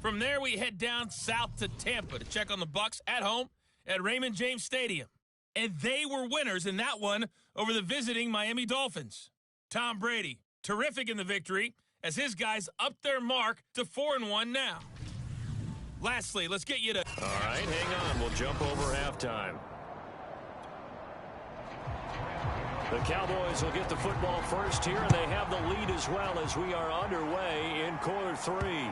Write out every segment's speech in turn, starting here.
From there, we head down south to Tampa to check on the Bucs at home at Raymond James Stadium. And they were winners in that one over the visiting Miami Dolphins. Tom Brady, terrific in the victory, as his guys upped their mark to 4-1 now. Lastly, let's get you to... All right, hang on. We'll jump over halftime. The Cowboys will get the football first here, and they have the lead as well as we are underway in quarter 3.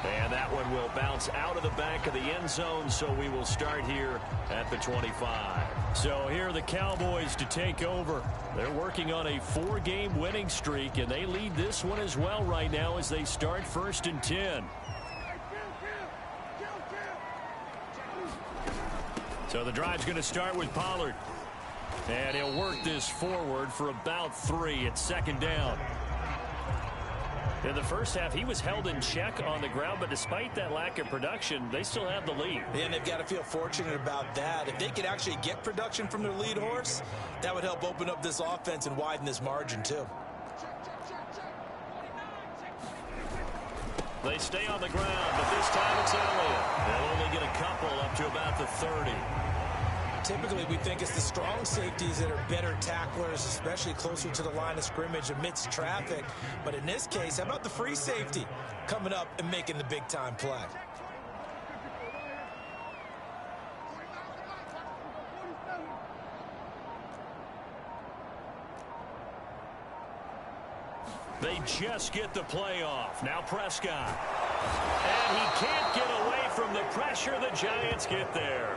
And that one will bounce out of the back of the end zone, so we will start here at the 25. So here are the Cowboys to take over. They're working on a 4-game winning streak, and they lead this one as well right now as they start 1st and 10. So the drive's going to start with Pollard. And he'll work this forward for about 3. It's 2nd down. In the first half, he was held in check on the ground, but despite that lack of production, they still have the lead. And they've got to feel fortunate about that. If they could actually get production from their lead horse, that would help open up this offense and widen this margin, too. They stay on the ground, but this time it's Elliott. They'll only get a couple up to about the 30. Typically, we think it's the strong safeties that are better tacklers, especially closer to the line of scrimmage amidst traffic. But in this case, how about the free safety coming up and making the big-time play? They just get the play off. Now Prescott. And he can't get away from the pressure. The Giants get there.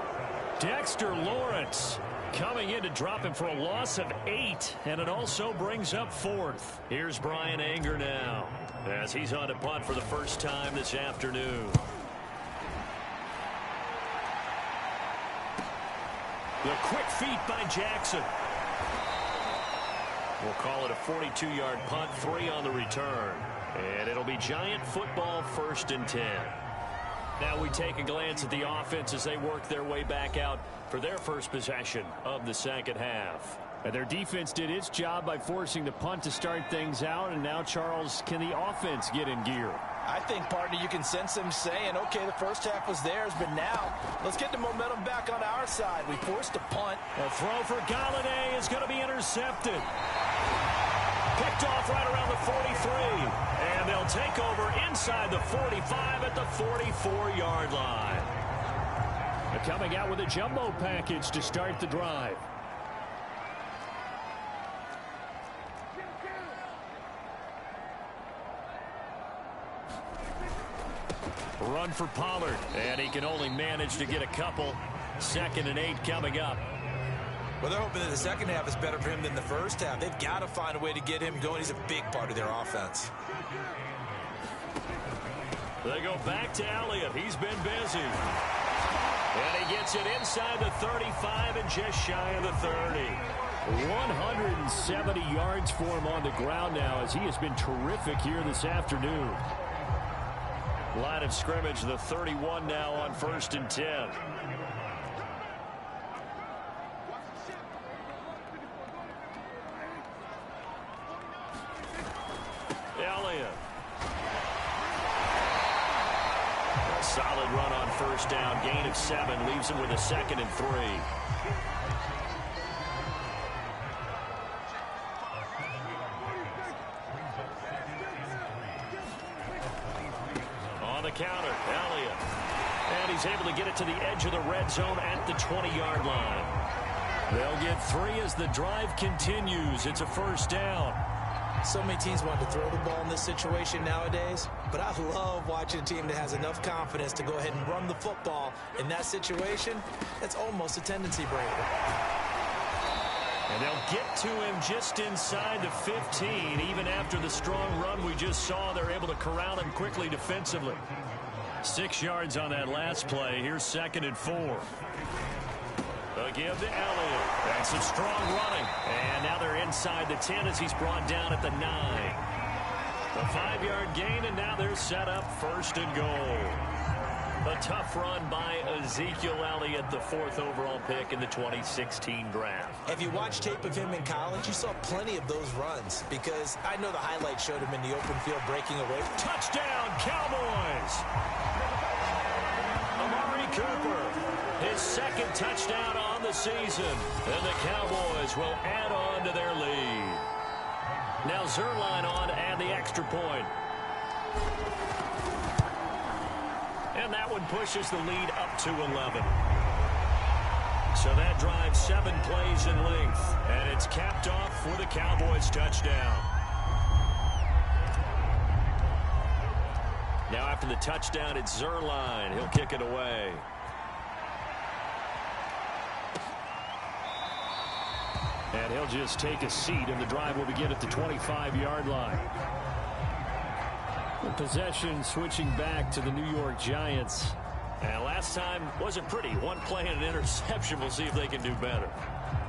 Dexter Lawrence coming in to drop him for a loss of 8, and it also brings up 4th. Here's Brian Anger now as he's on to punt for the first time this afternoon. The quick feet by Jackson. We'll call it a 42-yard punt, 3 on the return. And it'll be Giant football 1st and 10. Now we take a glance at the offense as they work their way back out for their first possession of the second half. And their defense did its job by forcing the punt to start things out. And now, Charles, can the offense get in gear? I think, partner, you can sense them saying, okay, the first half was theirs, but now let's get the momentum back on our side. We forced a punt. A throw for Galladay is going to be intercepted. Picked off right around the 43. And they'll take over inside the 45 at the 44-yard line. They're coming out with a jumbo package to start the drive. Run for Pollard, and he can only manage to get a couple. 2nd and 8 coming up. Well, they're hoping that the second half is better for him than the first half. They've got to find a way to get him going. He's a big part of their offense. They go back to Elliott. He's been busy. And he gets it inside the 35 and just shy of the 30. 170 yards for him on the ground now as he has been terrific here this afternoon. Line of scrimmage, the 31 now on 1st and 10. Elliott. A solid run on 1st down. Gain of 7 leaves him with a 2nd and 3. On the counter, Elliott. And he's able to get it to the edge of the red zone at the 20-yard line. They'll get 3 as the drive continues. It's a 1st down. So many teams want to throw the ball in this situation nowadays, but I love watching a team that has enough confidence to go ahead and run the football in that situation. That's almost a tendency breaker. And they'll get to him just inside the 15. Even after the strong run we just saw, they're able to corral him quickly defensively. 6 yards on that last play. Here's 2nd and 4. A give to Elliott. And some strong running. And now they're inside the 10 as he's brought down at the 9. A 5-yard gain, and now they're set up 1st and goal. A tough run by Ezekiel Elliott, the 4th overall pick in the 2016 draft. If you watched tape of him in college, you saw plenty of those runs because I know the highlights showed him in the open field breaking away. Touchdown, Cowboys! second touchdown on the season. And the Cowboys will add on to their lead. Now Zuerlein on to add the extra point. And that one pushes the lead up to 11. So that drives 7 plays in length. And it's capped off with a Cowboys touchdown. Now after the touchdown, it's Zuerlein. He'll kick it away. And he'll just take a seat, and the drive will begin at the 25-yard line. The possession switching back to the New York Giants. And last time wasn't pretty. One play and an interception. We'll see if they can do better.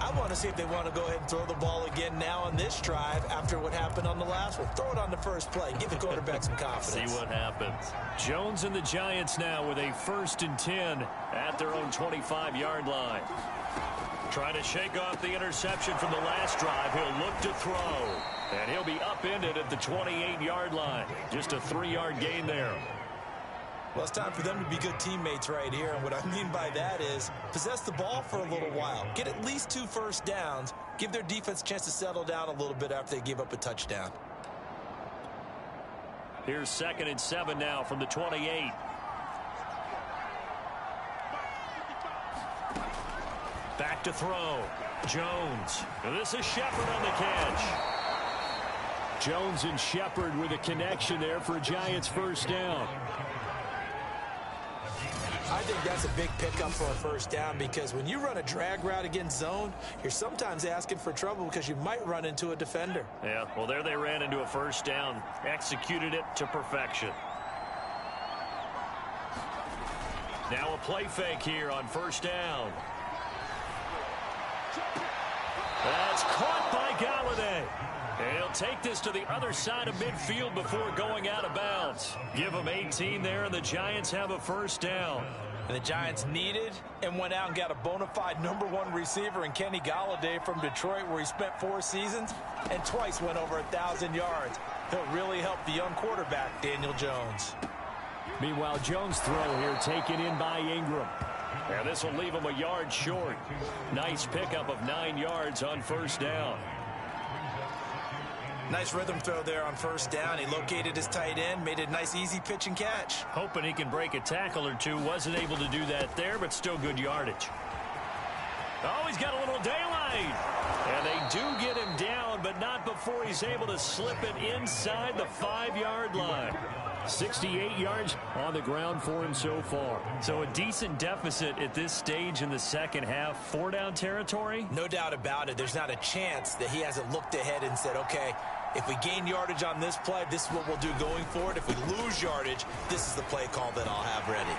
I want to see if they want to go ahead and throw the ball again now on this drive after what happened on the last one. Throw it on the first play. Give the quarterback some confidence. See what happens. Jones and the Giants now with a 1st and 10 at their own 25-yard line. Trying to shake off the interception from the last drive. He'll look to throw. And he'll be upended at the 28-yard line. Just a 3-yard gain there. Well, it's time for them to be good teammates right here. And what I mean by that is possess the ball for a little while. Get at least 2 first downs. Give their defense a chance to settle down a little bit after they give up a touchdown. Here's 2nd and 7 now from the 28. Back to throw. Jones. And this is Shepard on the catch. Jones and Shepard with a connection there for a Giants first down. I think that's a big pickup for a first down because when you run a drag route against zone, you're sometimes asking for trouble because you might run into a defender. Yeah, well, there they ran into a first down. Executed it to perfection. Now a play fake here on first down. That's caught by Galladay. And he'll take this to the other side of midfield before going out of bounds. Give them 18 there, and the Giants have a first down. And the Giants needed and went out and got a bona fide #1 receiver in Kenny Galladay from Detroit, where he spent 4 seasons and twice went over 1,000 yards. He'll really help the young quarterback, Daniel Jones. Meanwhile, Jones' throw here taken in by Ingram. And this will leave him a yard short. Nice pickup of 9 yards on first down. Nice rhythm throw there on first down. He located his tight end, made a nice easy pitch and catch. Hoping he can break a tackle or two. Wasn't able to do that there, but still good yardage. Oh, he's got a little daylight. And they do get him down, but not before he's able to slip it inside the 5-yard line. 68 yards on the ground for him so far. So a decent deficit at this stage in the second half. 4-down territory? No doubt about it. There's not a chance that he hasn't looked ahead and said, okay, if we gain yardage on this play, this is what we'll do going forward. If we lose yardage, this is the play call that I'll have ready.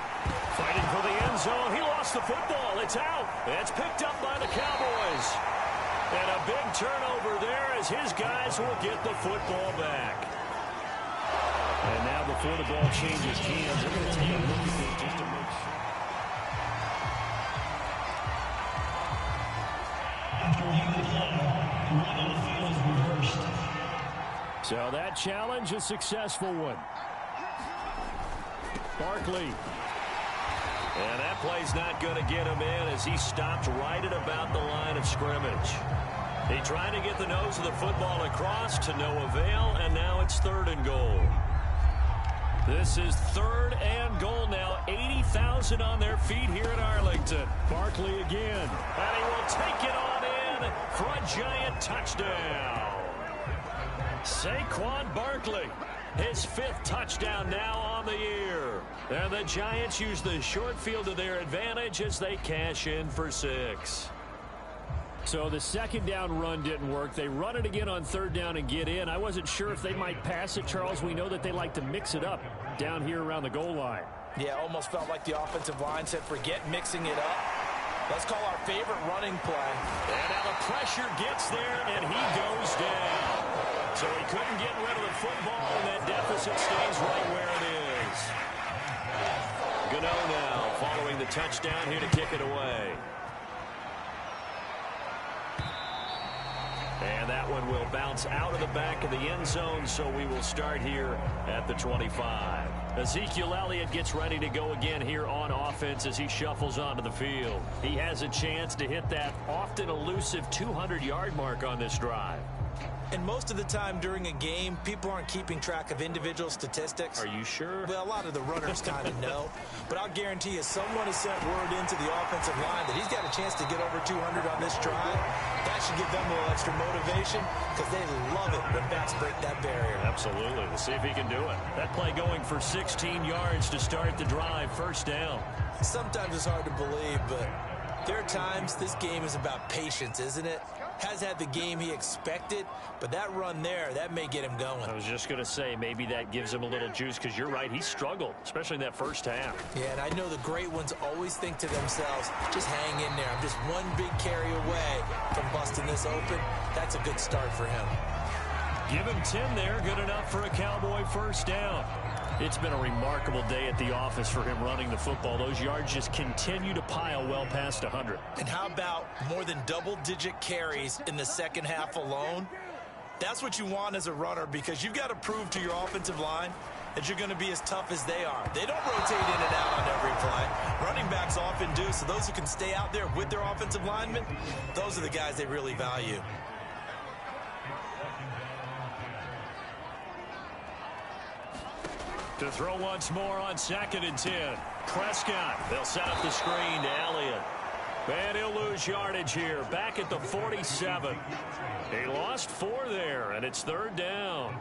Fighting for the end zone. He lost the football. It's out. It's picked up by the Cowboys. And a big turnover there as his guys will get the football back. And now before the ball changes hands, they're going to take a look at it just to make sure. So that challenge, a successful one. Barkley. And that play's not going to get him in as he stopped right at about the line of scrimmage. He tried to get the nose of the football across to no avail, and now it's 3rd and goal. This is 3rd and goal now. 80,000 on their feet here in Arlington. Barkley again. And he will take it on in for a Giant touchdown. Saquon Barkley, his 5th touchdown now on the year. And the Giants use the short field to their advantage as they cash in for 6. So the 2nd down run didn't work. They run it again on 3rd down and get in. I wasn't sure if they might pass it, Charles. We know that they like to mix it up down here around the goal line. Yeah, almost felt like the offensive line said, forget mixing it up. Let's call our favorite running play. And now the pressure gets there, and he goes down. So he couldn't get rid of the football, and that deficit stays right where it is. Gano now following the touchdown here to kick it away. And And that one will bounce out of the back of the end zone, so we will start here at the 25. Ezekiel Elliott gets ready to go again here on offense as he shuffles onto the field. He has a chance to hit that often elusive 200-yard mark on this drive. And most of the time during a game, people aren't keeping track of individual statistics. Are you sure? Well, a lot of the runners kind of know. But I'll guarantee you someone has sent word into the offensive line that he's got a chance to get over 200 on this drive. That should give them a little extra motivation because they love it when backs break that barrier. Absolutely. We'll see if he can do it. That play going for 16 yards to start the drive. First down. Sometimes it's hard to believe, but there are times this game is about patience, isn't it? Has had the game he expected, but that run there, that may get him going. I was just going to say, maybe that gives him a little juice because you're right, he struggled, especially in that first half. Yeah, and I know the great ones always think to themselves, just hang in there. I'm just one big carry away from busting this open. That's a good start for him. Give him 10 there, good enough for a Cowboy first down. It's been a remarkable day at the office for him running the football. Those yards just continue to pile well past 100. And how about more than double-digit carries in the second half alone? That's what you want as a runner because you've got to prove to your offensive line that you're going to be as tough as they are. They don't rotate in and out on every play. Running backs often do, so those who can stay out there with their offensive linemen, those are the guys they really value. To throw once more on 2nd and 10. Prescott. They'll set up the screen to Elliott. And he'll lose yardage here. Back at the 47. He lost 4 there, and it's 3rd down.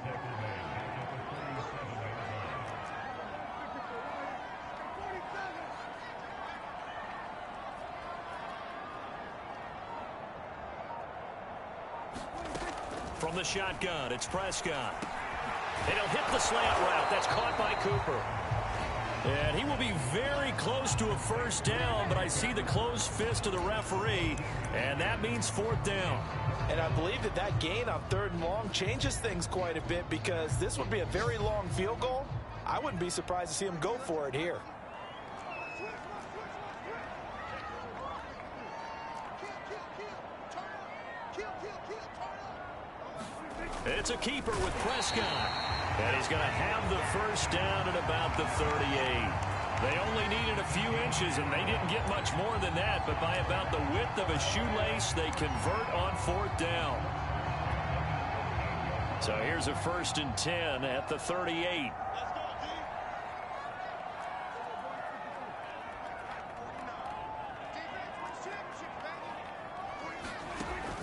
From the shotgun, it's Prescott. And he'll hit the slant route. That's caught by Cooper. And he will be very close to a first down, but I see the closed fist of the referee, and that means 4th down. And I believe that gain on 3rd and long changes things quite a bit because this would be a very long field goal. I wouldn't be surprised to see him go for it here. It's a keeper with Prescott. And he's going to have the first down at about the 38. They only needed a few inches, and they didn't get much more than that. But by about the width of a shoelace, they convert on 4th down. So here's a 1st and 10 at the 38.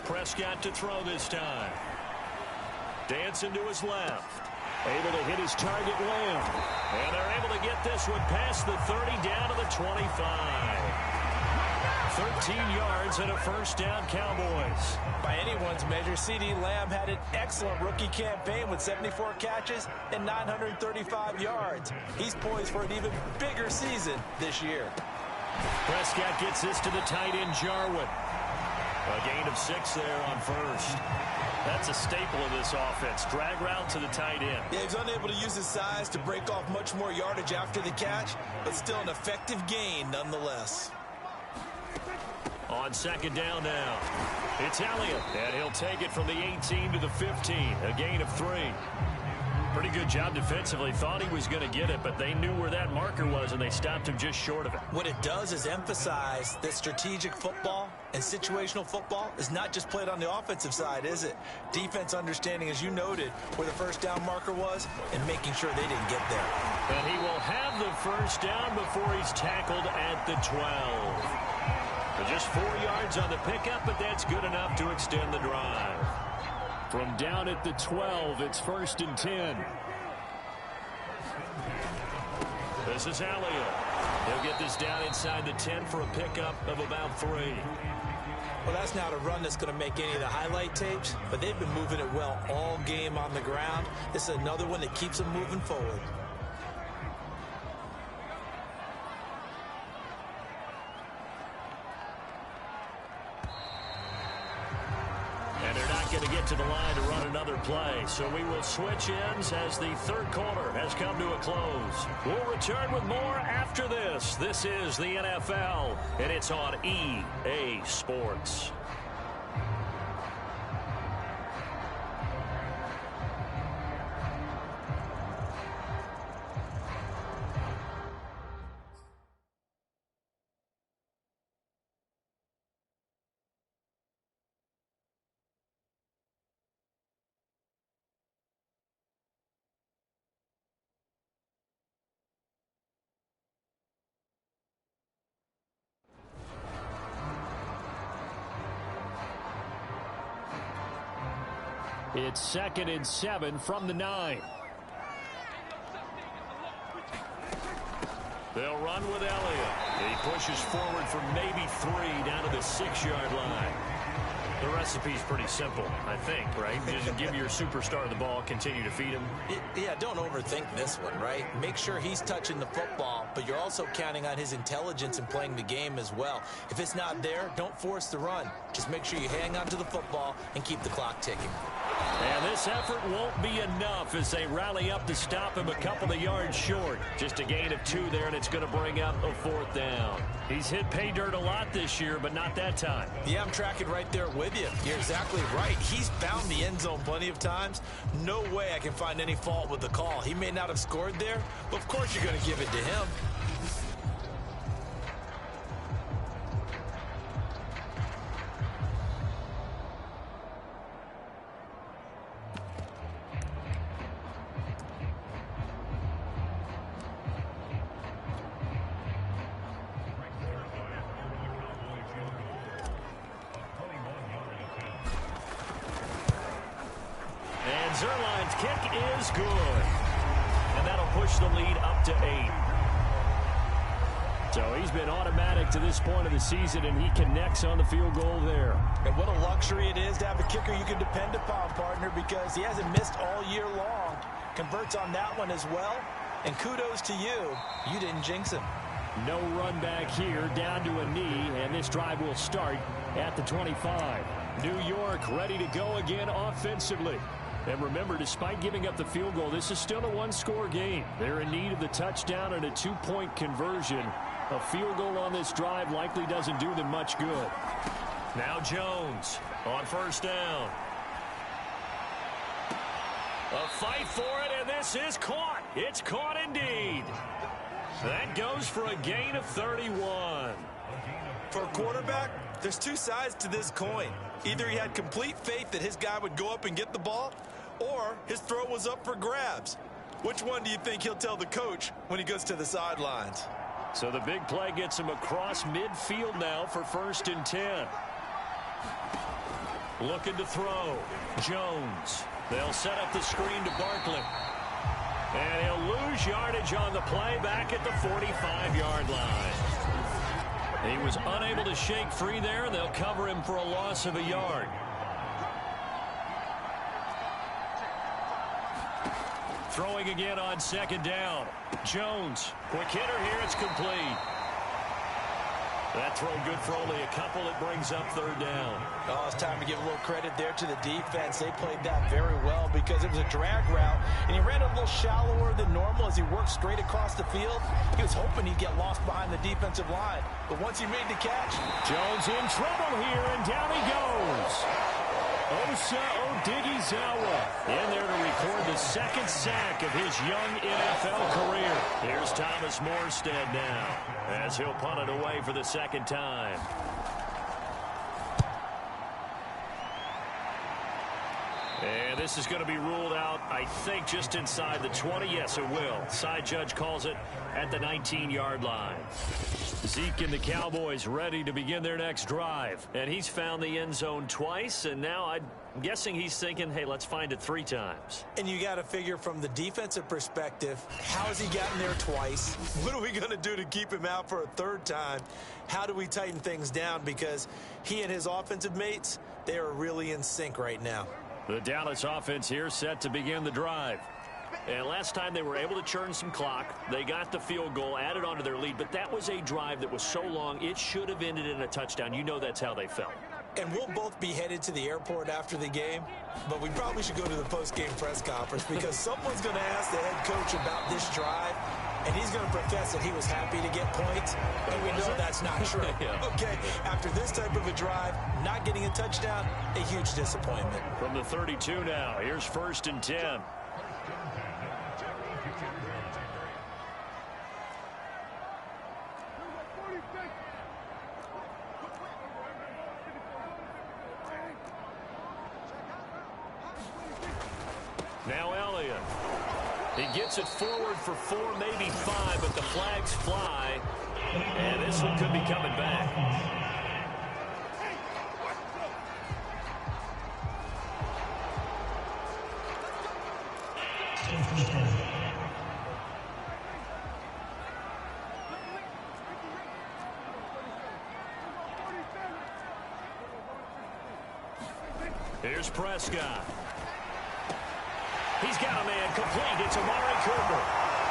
Prescott to throw this time. Dancing to his left. Able to hit his target, Lamb. And they're able to get this one past the 30 down to the 25. 13 yards and a first down, Cowboys. By anyone's measure, CeeDee Lamb had an excellent rookie campaign with 74 catches and 935 yards. He's poised for an even bigger season this year. Prescott gets this to the tight end, Jarwin. A gain of 6 there on first. That's a staple of this offense. Drag route to the tight end. Yeah, he's unable to use his size to break off much more yardage after the catch, but still an effective gain nonetheless. On 2nd down now, it's Elliott, and he'll take it from the 18 to the 15, a gain of 3. Pretty good job defensively. Thought he was going to get it, but they knew where that marker was, and they stopped him just short of it. What it does is emphasize that strategic football and situational football is not just played on the offensive side, is it? Defense understanding, as you noted, where the first down marker was and making sure they didn't get there. And he will have the first down before he's tackled at the 12. But just 4 yards on the pickup, but that's good enough to extend the drive. From down at the 12, it's 1st and 10. This is Elliott. He'll get this down inside the 10 for a pickup of about 3. Well, that's not a run that's going to make any of the highlight tapes, but they've been moving it well all game on the ground. This is another one that keeps them moving forward. Going to get to the line to run another play, so we will switch ends as the 3rd quarter has come to a close. We'll return with more after this. This is the NFL, and it's on EA Sports. It's 2nd and 7 from the 9. They'll run with Elliott. He pushes forward for maybe 3 down to the 6-yard line. The recipe's pretty simple, I think, right? Just give your superstar the ball, continue to feed him. Yeah, don't overthink this one, right? Make sure he's touching the football, but you're also counting on his intelligence in playing the game as well. If it's not there, don't force the run. Just make sure you hang on to the football and keep the clock ticking. And this effort won't be enough as they rally up to stop him a couple of yards short. Just a gain of 2 there, and it's going to bring up a 4th down. He's hit pay dirt a lot this year, but not that time. Yeah, I'm tracking right there with you. You're exactly right. He's found the end zone plenty of times. No way I can find any fault with the call. He may not have scored there, but of course you're going to give it to him. Zuerlein's kick is good. And that'll push the lead up to 8. So he's been automatic to this point of the season, and he connects on the field goal there. And what a luxury it is to have a kicker you can depend upon, partner, because he hasn't missed all year long. Converts on that one as well. And kudos to you. You didn't jinx him. No run back here, down to a knee, and this drive will start at the 25. New York ready to go again offensively. And remember, despite giving up the field goal, this is still a one-score game. They're in need of the touchdown and a 2-point conversion. A field goal on this drive likely doesn't do them much good. Now Jones on 1st down. A fight for it, and this is caught. It's caught indeed. That goes for a gain of 31. For a quarterback, there's 2 sides to this coin. Either he had complete faith that his guy would go up and get the ball, or his throw was up for grabs. Which one do you think he'll tell the coach when he goes to the sidelines? So the big play gets him across midfield now for 1st and 10. Looking to throw. Jones. They'll set up the screen to Barkley. And he'll lose yardage on the play back at the 45-yard line. He was unable to shake free there, and they'll cover him for a loss of a yard. Throwing again on 2nd down. Jones. Quick hitter here. It's complete. That throw good for only a couple. It brings up 3rd down. Oh, it's time to give a little credit there to the defense. They played that very well because it was a drag route, and he ran a little shallower than normal as he worked straight across the field. He was hoping he'd get lost behind the defensive line, but once he made the catch. Jones in trouble here, and down he goes. Osa Odighizuwa in there to record the 2nd sack of his young NFL career. Here's Thomas Morstead now as he'll punt it away for the 2nd time. And this is going to be ruled out, I think, just inside the 20. Yes, it will. Side judge calls it at the 19-yard line. Zeke and the Cowboys ready to begin their next drive. And he's found the end zone twice, and now I'm guessing he's thinking, hey, let's find it 3 times. And you got to figure from the defensive perspective, how has he gotten there twice? What are we going to do to keep him out for a 3rd time? How do we tighten things down? Because he and his offensive mates, they are really in sync right now. The Dallas offense here set to begin the drive. And last time they were able to churn some clock. They got the field goal, added on to their lead. But that was a drive that was so long, it should have ended in a touchdown. You know that's how they felt. And we'll both be headed to the airport after the game. But we probably should go to the post-game press conference because someone's going to ask the head coach about this drive. And he's going to profess that he was happy to get points. And we know that's not true. Yeah. Okay, after this type of a drive, not getting a touchdown, a huge disappointment. From the 32 now, here's 1st and 10. Now Elliott. He gets it forward for 4, maybe 5, but the flags fly. And this one could be coming back. Here's Prescott. He's got a man complete. It's Amari Cooper.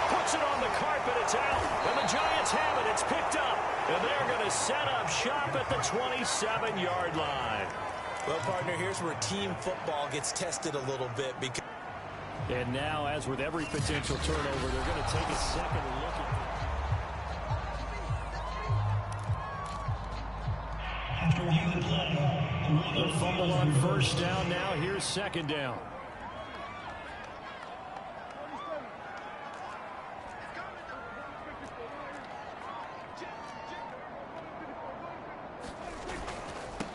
Puts it on the carpet. It's out. And the Giants have it. It's picked up. And they're going to set up shop at the 27-yard line. Well, partner, here's where team football gets tested a little bit. And now, as with every potential turnover, they're going to take a second look at the fumble on first down. Now here's second down.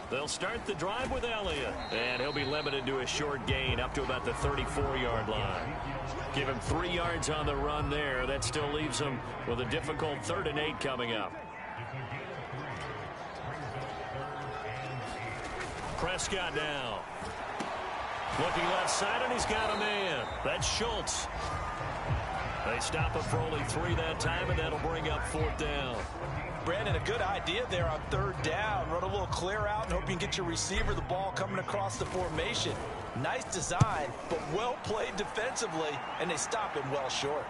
They'll start the drive with Elliott, and he'll be limited to a short gain up to about the 34-yard line. Give him 3 yards on the run there. That still leaves him with a difficult 3rd and 8 coming up. Prescott now. Looking left side, and he's got a man. That's Schultz. They stop him for only 3 that time, and that'll bring up 4th down. Brandon, a good idea there on 3rd down. Run a little clear out and hope you can get your receiver the ball coming across the formation. Nice design, but well played defensively, and they stop him well short.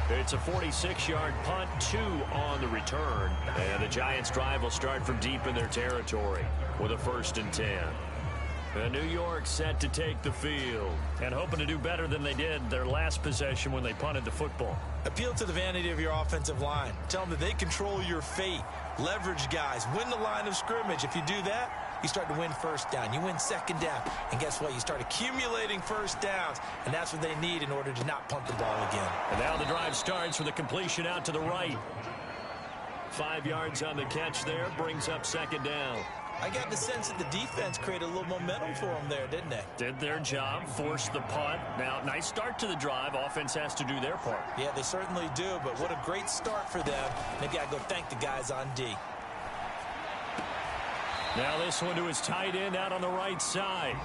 It's a 46-yard punt, 2 on the return. And the Giants' drive will start from deep in their territory with a 1st and 10. And New York set to take the field and hoping to do better than they did their last possession when they punted the football. Appeal to the vanity of your offensive line. Tell them that they control your fate. Leverage guys. Win the line of scrimmage. If you do that, you start to win 1st down. You win 2nd down. And guess what? You start accumulating 1st downs. And that's what they need in order to not punt the ball again. And now the drive starts with a completion out to the right. 5 yards on the catch there. Brings up 2nd down. I got the sense that the defense created a little momentum for them there, didn't they? Did their job, forced the punt. Now, nice start to the drive. Offense has to do their part. Yeah, they certainly do, but what a great start for them. They've got to go thank the guys on D. Now this one to his tight end out on the right side.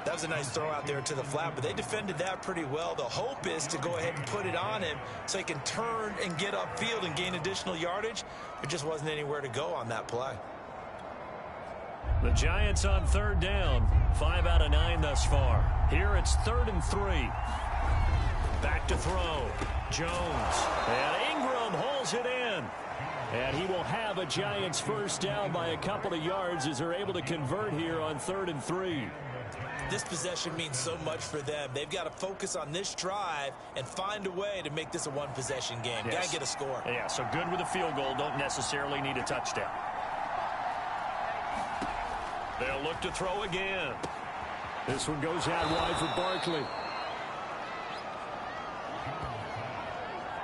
That was a nice throw out there to the flat, but they defended that pretty well. The hope is to go ahead and put it on him so he can turn and get upfield and gain additional yardage. There just wasn't anywhere to go on that play. The Giants on 3rd down. 5 out of 9 thus far. Here it's 3rd and 3. Back to throw. Jones. And Ingram holds it in. And he will have a Giants 1st down by a couple of yards as they're able to convert here on 3rd and 3. This possession means so much for them. They've got to focus on this drive and find a way to make this a one-possession game. Yes. Got to get a score. Yeah, so good with a field goal. Don't necessarily need a touchdown. They'll look to throw again. This one goes out wide for Barkley.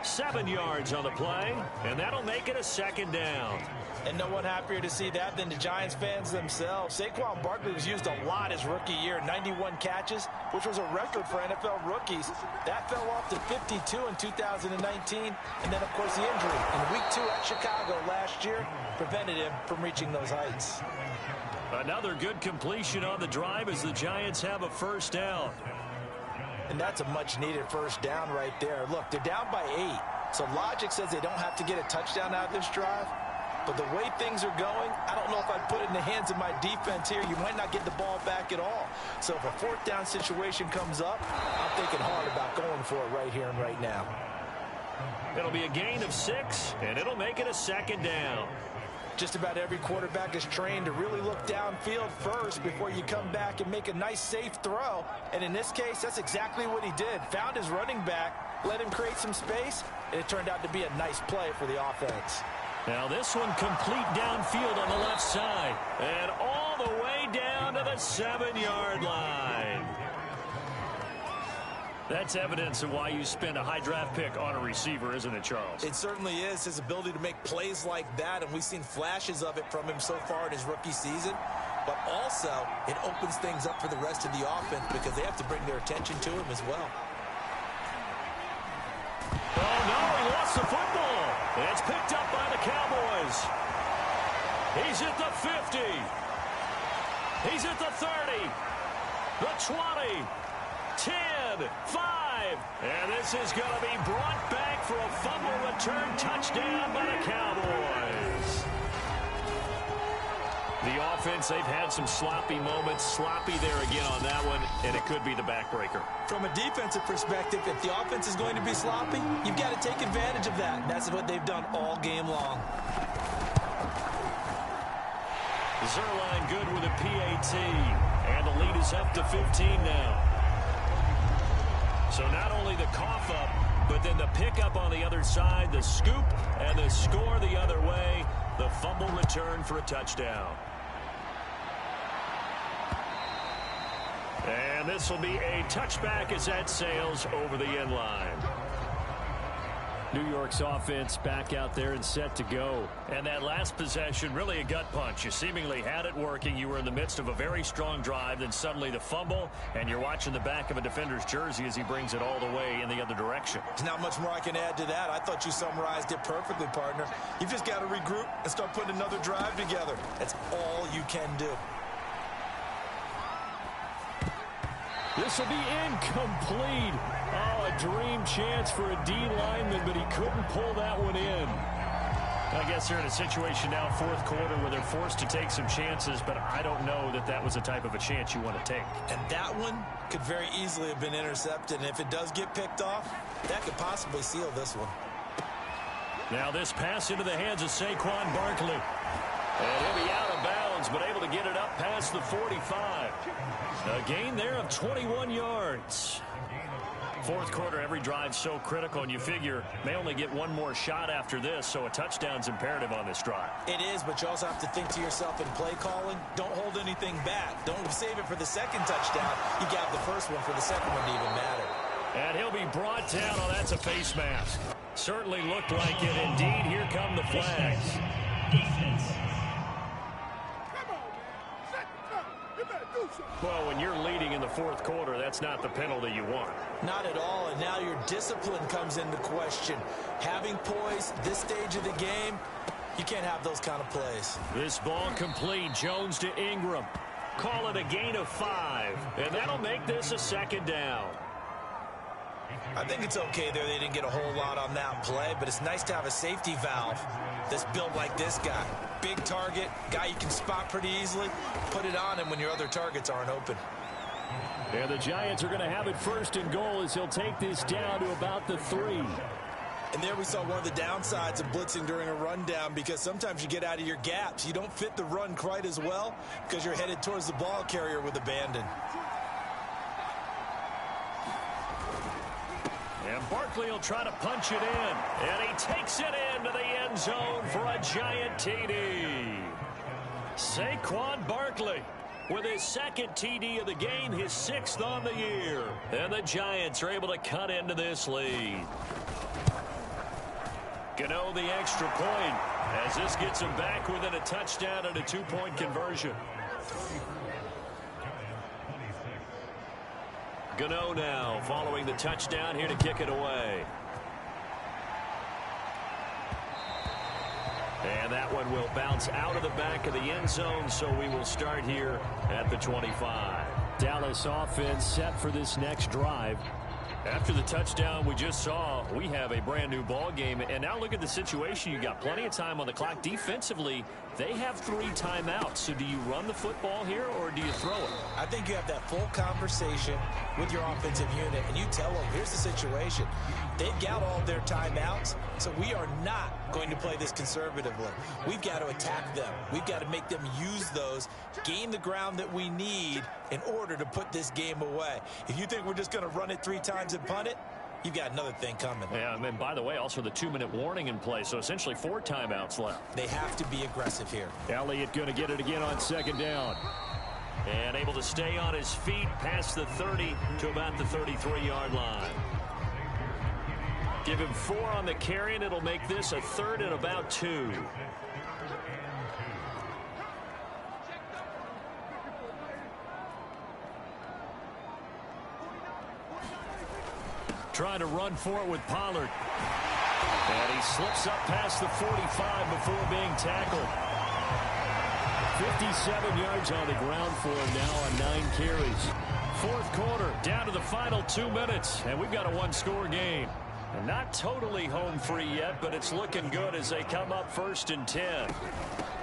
7 yards on the play, and that'll make it a 2nd down. And no one happier to see that than the Giants fans themselves. Saquon Barkley was used a lot his rookie year, 91 catches, which was a record for NFL rookies. That fell off to 52 in 2019, and then, of course, the injury in Week 2 at Chicago last year prevented him from reaching those heights. Another good completion on the drive as the Giants have a 1st down. And that's a much-needed 1st down right there. Look, they're down by 8, so logic says they don't have to get a touchdown out of this drive. But the way things are going, I don't know if I'd put it in the hands of my defense here. You might not get the ball back at all. So if a 4th down situation comes up, I'm thinking hard about going for it right here and right now. It'll be a gain of 6, and it'll make it a 2nd down. Just about every quarterback is trained to really look downfield first before you come back and make a nice, safe throw. And in this case, that's exactly what he did. Found his running back, let him create some space, and it turned out to be a nice play for the offense. Now this one complete downfield on the left side. And all the way down to the 7-yard line. That's evidence of why you spend a high draft pick on a receiver, isn't it, Charles? It certainly is. His ability to make plays like that, and we've seen flashes of it from him so far in his rookie season. But also, it opens things up for the rest of the offense because they have to bring their attention to him as well. Oh, no, he lost the football. It's picked up by the Cowboys. He's at the 50. He's at the 30. The 20. 10, 5, and this is going to be brought back for a fumble return touchdown by the Cowboys. The offense, they've had some sloppy moments. Sloppy there again on that one, and it could be the backbreaker. From a defensive perspective, if the offense is going to be sloppy, you've got to take advantage of that. And that's what they've done all game long. Zuerlein good with a PAT, and the lead is up to 15 now. So not only the cough up, but then the pickup on the other side, the scoop, and the score the other way. The fumble return for a touchdown. And this will be a touchback as that sails over the end line. New York's offense back out there and set to go. And that last possession, really a gut punch. You seemingly had it working. You were in the midst of a very strong drive. Then suddenly the fumble, and you're watching the back of a defender's jersey as he brings it all the way in the other direction. There's not much more I can add to that. I thought you summarized it perfectly, partner. You've just got to regroup and start putting another drive together. That's all you can do. This will be incomplete. Oh, a dream chance for a D lineman, but he couldn't pull that one in. I guess they're in a situation now, fourth quarter, where they're forced to take some chances, but I don't know that that was the type of a chance you want to take. And that one could very easily have been intercepted, and if it does get picked off, that could possibly seal this one. Now this pass into the hands of Saquon Barkley. And he'll be out of bounds, but able to get it up past the 45. A gain there of 21 yards. Fourth quarter, every drive so critical, and you figure may only get one more shot after this, so a touchdown's imperative on this drive. It is, but you also have to think to yourself in play calling, don't hold anything back. Don't save it for the second touchdown. You got the first one for the second one to even matter. And he'll be brought down. Oh, that's a face mask. Certainly looked like it. Indeed, here come the flags. Well, when you're leading in the fourth quarter, that's not the penalty you want. Not at all, and now your discipline comes into question. Having poise this stage of the game, you can't have those kind of plays. This ball complete. Jones to Ingram. Call it a gain of 5, and that'll make this a second down. I think it's okay there. They didn't get a whole lot on that play, but it's nice to have a safety valve that's built like this guy. Big target, guy you can spot pretty easily. Put it on him when your other targets aren't open. And the Giants are going to have it first and goal as he'll take this down to about the 3. And there we saw one of the downsides of blitzing during a rundown, because sometimes you get out of your gaps. You don't fit the run quite as well because you're headed towards the ball carrier with abandon. And Barkley will try to punch it in. And he takes it into the end zone for a Giant TD. Saquon Barkley with his second TD of the game, his 6th on the year. And the Giants are able to cut into this lead. Gano the extra point as this gets him back within a touchdown and a 2-point conversion. Gano now following the touchdown here to kick it away. And that one will bounce out of the back of the end zone, so we will start here at the 25. Dallas offense set for this next drive. After the touchdown we just saw, we have a brand new ball game. And now look at the situation. You got plenty of time on the clock. Defensively, they have 3 timeouts. So do you run the football here or do you throw it? I think you have that full conversation with your offensive unit, and you tell them, here's the situation. They've got all their timeouts, so we are not going to play this conservatively. We've got to attack them. We've got to make them use those, gain the ground that we need in order to put this game away. If you think we're just going to run it 3 times and punt it, you've got another thing coming. Yeah, and by the way, also the 2-minute warning in play, so essentially 4 timeouts left. They have to be aggressive here. Elliott going to get it again on second down. And able to stay on his feet past the 30 to about the 33-yard line. Give him 4 on the carry, and it'll make this a 3rd and about 2. Trying to run for it with Pollard. And he slips up past the 45 before being tackled. 57 yards on the ground for him now on 9 carries. Fourth quarter, down to the final 2 minutes, and we've got a 1-score game. And not totally home free yet, but it's looking good as they come up 1st and 10.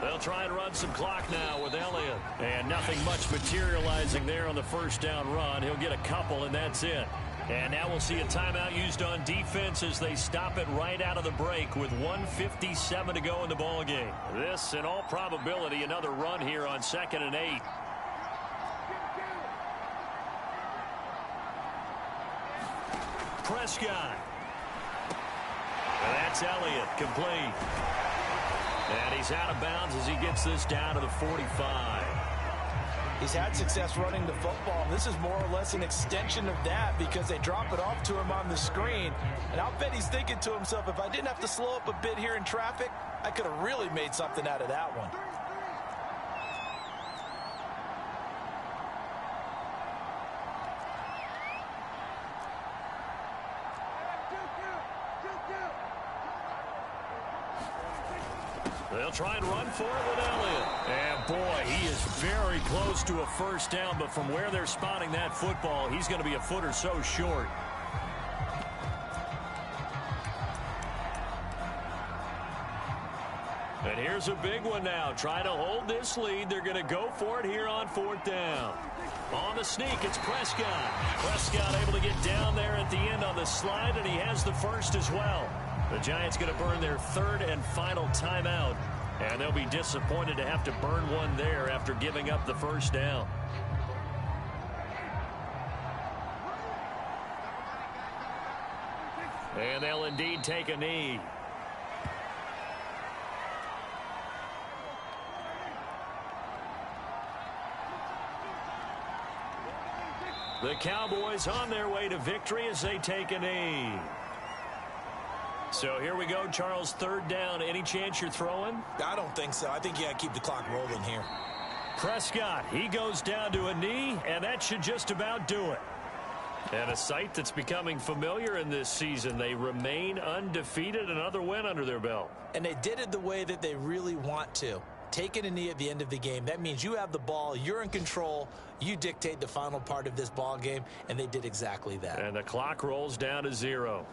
They'll try and run some clock now with Elliott. And nothing much materializing there on the first down run. He'll get a couple, and that's it. And now we'll see a timeout used on defense as they stop it right out of the break with 1:57 to go in the ballgame. This, in all probability, another run here on 2nd and 8. Prescott. And that's Elliott, complete. And he's out of bounds as he gets this down to the 45. He's had success running the football. This is more or less an extension of that because they drop it off to him on the screen. And I'll bet he's thinking to himself, if I didn't have to slow up a bit here in traffic, I could have really made something out of that one. They'll try and run for it with Elliott. And boy, he is very close to a first down, but from where they're spotting that football, he's going to be a foot or so short. And here's a big one now. Trying to hold this lead. They're going to go for it here on 4th down. On the sneak, it's Prescott. Prescott able to get down there at the end on the slide, and he has the first as well. The Giants going to burn their 3rd and final timeout, and they'll be disappointed to have to burn one there after giving up the first down. And they'll indeed take a knee. The Cowboys on their way to victory as they take a knee. So here we go, Charles, 3rd down. Any chance you're throwing? I don't think so. I think you got to keep the clock rolling here. Prescott, he goes down to a knee, and that should just about do it. And a sight that's becoming familiar in this season. They remain undefeated, another win under their belt. And they did it the way that they really want to. Taking a knee at the end of the game, that means you have the ball, you're in control, you dictate the final part of this ball game, and they did exactly that. And the clock rolls down to 0.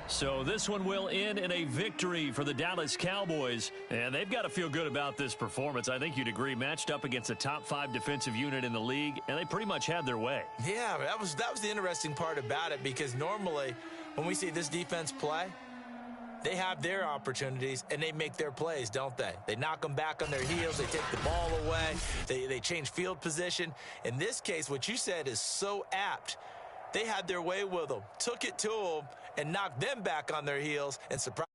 So this one will end in a victory for the Dallas Cowboys, and they've got to feel good about this performance. I think you'd agree, matched up against a top 5 defensive unit in the league, and they pretty much had their way. Yeah, that was the interesting part about it, because normally when we see this defense play, they have their opportunities and they make their plays, don't they? They knock them back on their heels, they take the ball away, they change field position. In this case, what you said is so apt. They had their way with them, took it to them, and knocked them back on their heels and surprised.